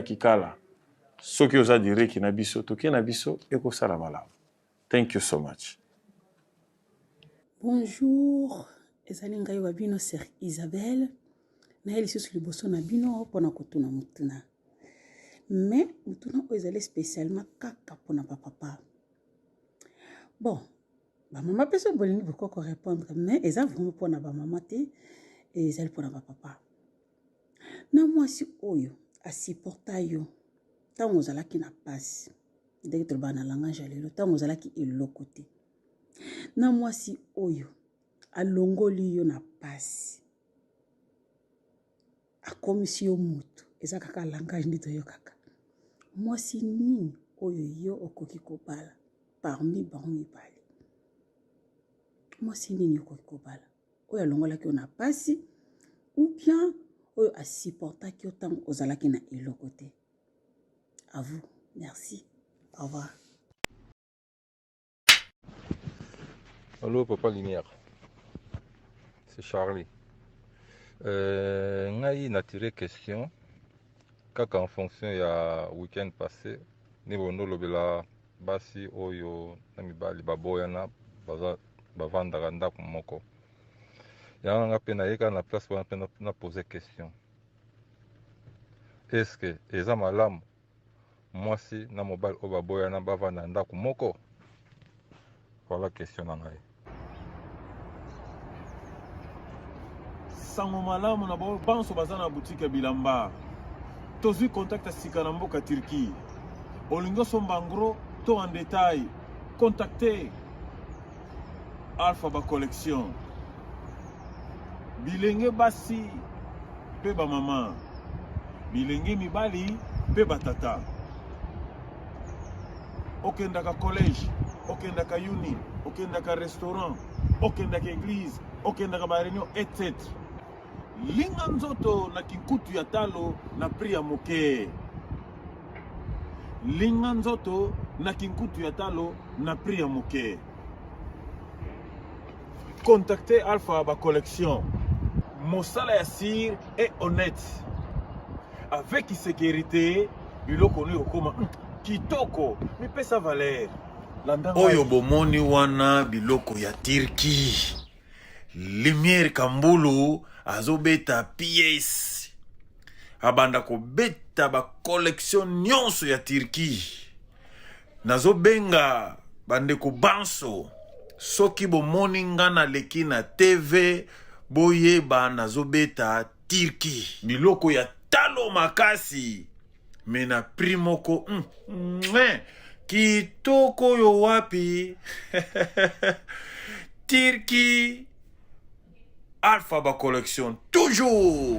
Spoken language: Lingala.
kikala. Soki oza direct na biso, toki na biso, eko sala malamu. Thank you so much. Bonjour, ezali ngai wa bino Sœur Isabelle. Na eli susu liboso na bino pona kotuna mutuna. Mais mutuna o ezali spécialement kaka pona papa. Bon, ba mama peso bolingi boko répondre, mais eza vraiment pona ba mama te et ezali pona papa. Na mwasi oyo asiporta yo tango ozalaki na pasi. Ndenge toloba na langage lelo tango ozalaki eloko te. Na mwasi oyo alongoli yo na pasi. Akomisi yo mutu. Eza kaka langage ndito yo kaka. Mwasi nini oyo yo okoki kobala parmi bango mibale. Mwasi nini okoki kobala. Oyo alongolaki yo na pasi ou bien oyo asiportaki yo tango ozalaki na eloko te. À vous. Merci. Au revoir. Allô, Papa Lumière. C'est Charlie. Ngai natiré question. Kaka en fonction ya week-end passé. Nibondo lobela basi oyo na mibali baboyana bavandaka ndako moko. Yango nga pe nayeka na place wana pe na poser question. Est-ce que eza malamu mwasi na mobali oyo baboyana bavanda ndako moko? Voilà question na ngai. Sango malamu na bao banso baza na boutique bilamba. Tozui contact sika na mboka Turquie. Olingo sombangro to en détail. Contactez Alpha ba collection. Bilenge basi pe ba mama. Bilenge mibali pe batata. Okendaka collège, okendaka uni, okendaka restaurant, okendaka église, okendaka ba réunion etc. Linga nzoto na kinkutu ya talo na pri ya moke. Linga nzoto na kinkutu ya talo na pri ya moke. Contactez Alpha ba collection. Mosala ya sir est honnête. Avec sécurité, biloko ni okoma kitoko, mi pesa valeur. Oyo bomoni wana biloko ya Turquie. Lumière Kambulu azobeta pièce. Abanda ko beta ba collection nyonso ya Turquie. Nazobenga bande ko banso. Soki bomoni ngana leki na TV boyeba nazobeta Turquie. Biloko ya talo makasi. Mena primoko kitoko yo wapi. Turquie Alpha ba collection toujours.